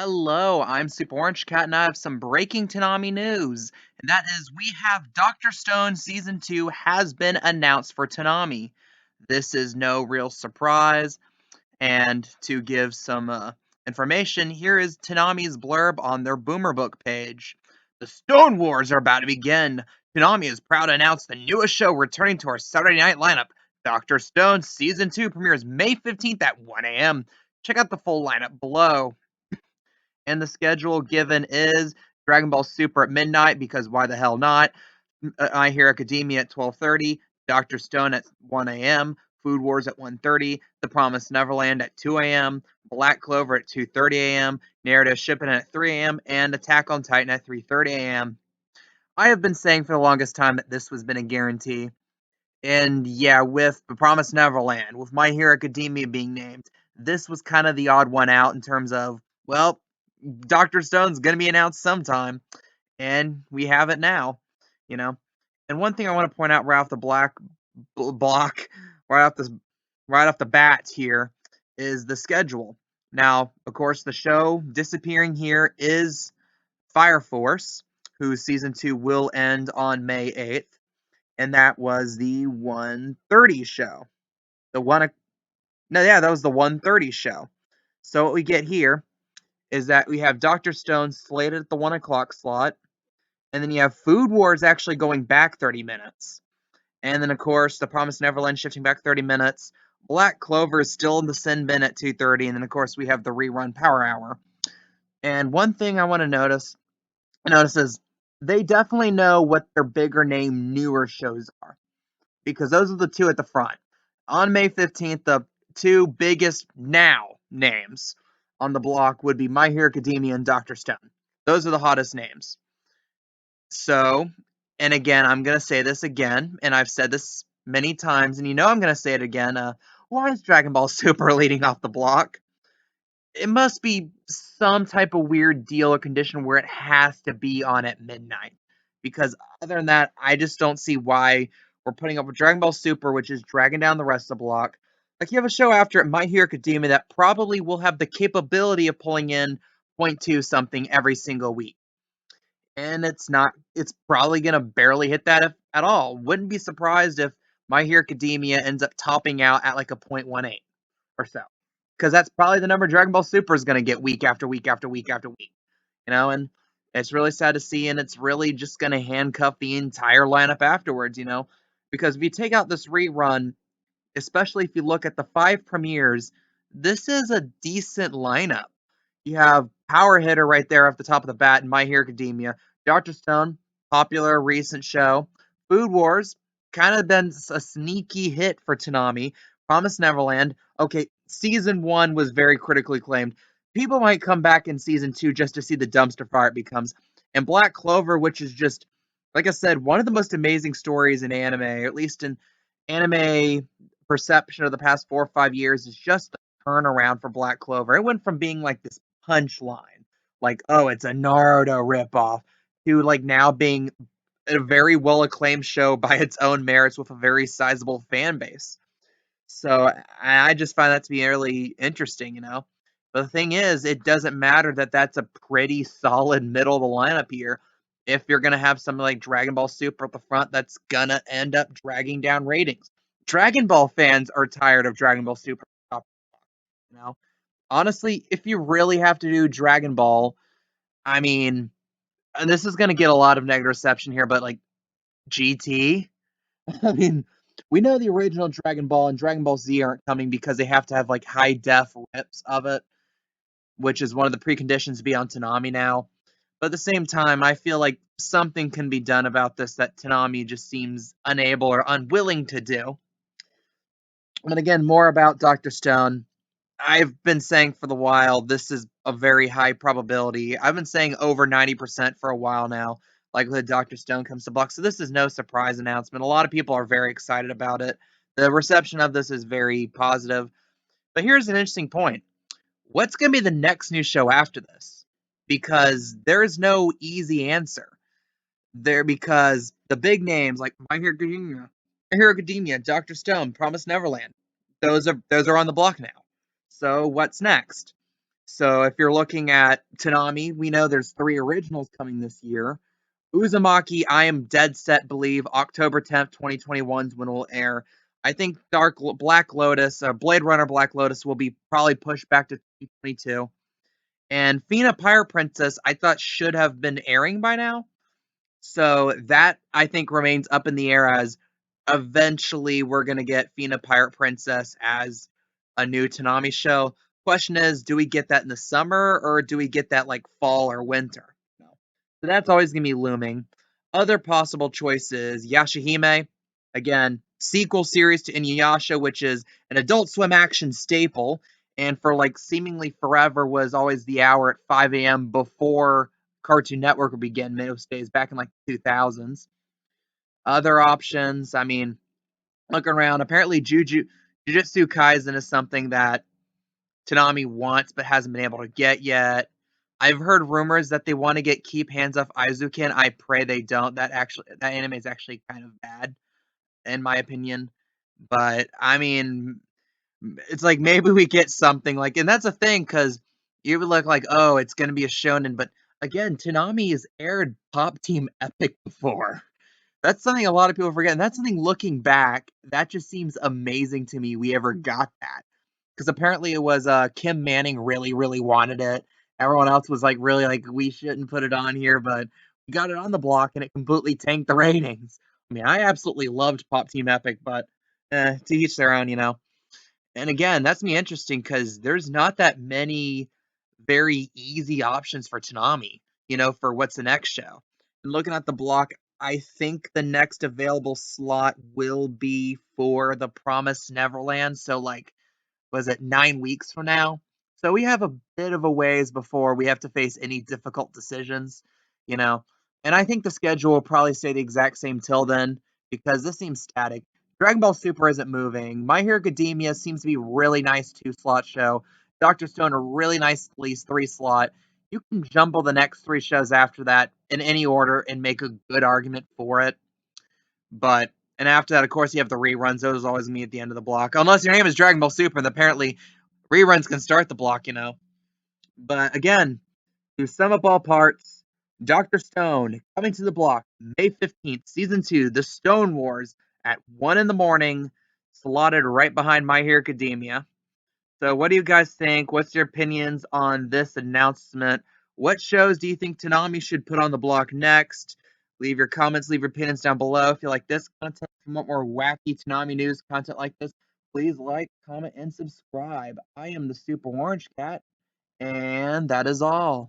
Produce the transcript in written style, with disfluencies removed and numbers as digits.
Hello, I'm Super Orange Cat, and I have some breaking Toonami news. And that is, we have Dr. Stone Season 2 has been announced for Toonami. This is no real surprise, and to give some information, here is Toonami's blurb on their Boomer Book page. The Stone Wars are about to begin. Toonami is proud to announce the newest show returning to our Saturday night lineup. Dr. Stone Season 2 premieres May 15th at 1 a.m. Check out the full lineup below. And the schedule given is Dragon Ball Super at midnight, because why the hell not? My Hero Academia at 12:30, Dr. Stone at 1 a.m., Food Wars at 1:30, The Promised Neverland at 2 a.m., Black Clover at 2:30 a.m., Narrative Shipping at 3 a.m., and Attack on Titan at 3:30 a.m. I have been saying for the longest time that this was been a guarantee. And yeah, with The Promised Neverland, with My Hero Academia being named, this was kind of the odd one out in terms of, well, Dr. Stone's going to be announced sometime, and we have it now, you know. And one thing I want to point out right off the block, right off the bat here, is the schedule. Now, of course, the show disappearing here is Fire Force, whose season 2 will end on May 8th, and that was the 1:30 show. The one No, yeah, that was the 1:30 show. So what we get here is that we have Dr. Stone slated at the 1 o'clock slot, and then you have Food Wars actually going back 30 minutes. And then, of course, The Promised Neverland shifting back 30 minutes. Black Clover is still in the Sin Bin at 2:30, and then, of course, we have the rerun Power Hour. And one thing I want to notice is they definitely know what their bigger name newer shows are, because those are the two at the front. On May 15th, the two biggest now names on the block would be My Hero Academia and Dr. Stone. Those are the hottest names. So, and again, I'm going to say this again, and I've said this many times, and you know I'm going to say it again. Why is Dragon Ball Super leading off the block? It must be some type of weird deal or condition where it has to be on at midnight. Because other than that, I just don't see why we're putting up with Dragon Ball Super, which is dragging down the rest of the block. Like, you have a show after it, My Hero Academia, that probably will have the capability of pulling in point 2 something every single week. And it's probably going to barely hit that at all. Wouldn't be surprised if My Hero Academia ends up topping out at like a 0.18 or so. Because that's probably the number Dragon Ball Super is going to get week after week after week after week. And it's really sad to see, and it's really just going to handcuff the entire lineup afterwards, because if you take out this rerun, especially if you look at the 5 premieres, this is a decent lineup. You have Power Hitter right there off the top of the bat in My Hero Academia. Dr. Stone, popular recent show. Food Wars, kind of been a sneaky hit for Toonami. Promised Neverland, okay, season 1 was very critically acclaimed. People might come back in season 2 just to see the dumpster fire it becomes. And Black Clover, which is just, like I said, one of the most amazing stories in anime, or at least in anime perception of the past 4 or 5 years, is just the turnaround for Black Clover. It went from being like this punchline, like, oh, it's a Naruto ripoff, to like now being a very well acclaimed show by its own merits with a very sizable fan base. So I just find that to be really interesting. But the thing is, it doesn't matter that that's a pretty solid middle of the lineup here. If you're going to have something like Dragon Ball Super at the front, that's going to end up dragging down ratings. Dragon Ball fans are tired of Dragon Ball Super. You know, honestly, if you really have to do Dragon Ball, I mean, and this is going to get a lot of negative reception here, but like GT, I mean, we know the original Dragon Ball and Dragon Ball Z aren't coming because they have to have like high def rips of it, which is one of the preconditions to be on Toonami now. But at the same time, I feel like something can be done about this that Toonami just seems unable or unwilling to do. And again, more about Dr. Stone. I've been saying for the while, this is a very high probability. I've been saying over 90% for a while now, likelihood Dr. Stone comes to block. So this is no surprise announcement. A lot of people are very excited about it. The reception of this is very positive. But here's an interesting point. What's going to be the next new show after this? Because there is no easy answer. Because the big names like My Hero Academia, Dr. Stone, Promised Neverland, those are on the block now. So what's next? So if you're looking at Toonami, we know there's 3 originals coming this year. Uzumaki, I am dead set believe October 10th, 2021 is when it will air. I think Black Lotus, Blade Runner Black Lotus will be probably pushed back to 2022. And Fina Pirate Princess, I thought should have been airing by now. So that I think remains up in the air as eventually we're gonna get Fina Pirate Princess as a new Toonami show. Question is, do we get that in the summer or do we get that like fall or winter? No. So that's always gonna be looming. Other possible choices, Yashahime, again, sequel series to Inuyasha, which is an Adult Swim action staple, and for like seemingly forever was always the hour at 5 a.m. before Cartoon Network would begin most days back in like 2000s. Other options, I mean, looking around, apparently Jujutsu Kaisen is something that Toonami wants but hasn't been able to get yet. I've heard rumors that they want to get Keep Hands Off Aizukin. I pray they don't. That anime is actually kind of bad in my opinion. But I mean, it's like maybe we get something like, and that's a thing because you would look like, oh, it's gonna be a shonen, but again, Toonami has aired Pop Team Epic before. That's something a lot of people forget, and that's something looking back that just seems amazing to me. We ever got that because apparently it was Kim Manning really wanted it. Everyone else was like really like we shouldn't put it on here, but we got it on the block and it completely tanked the ratings. I mean, I absolutely loved Pop Team Epic, but to each their own, you know. And again, that's me interesting because there's not that many very easy options for Toonami, you know, for what's the next show. And looking at the block, I think the next available slot will be for the Promised Neverland. So, like, was it 9 weeks from now? So we have a bit of a ways before we have to face any difficult decisions, you know. And I think the schedule will probably stay the exact same till then because this seems static. Dragon Ball Super isn't moving. My Hero Academia seems to be a really nice 2 slot show. Doctor Stone a really nice at least 3 slot. You can jumble the next 3 shows after that in any order and make a good argument for it. But and after that, of course, you have the reruns. Those always me at the end of the block, unless your name is Dragon Ball Super, and apparently reruns can start the block, you know. But again, to sum up all parts, Doctor Stone coming to the block May 15th, season 2, The Stone Wars at 1 in the morning, slotted right behind My Hero Academia. So, what do you guys think? What's your opinions on this announcement? What shows do you think Toonami should put on the block next? Leave your comments, leave your opinions down below. If you like this content, if you want more wacky Toonami news content like this, please like, comment, and subscribe. I am the Super Orange Cat, and that is all.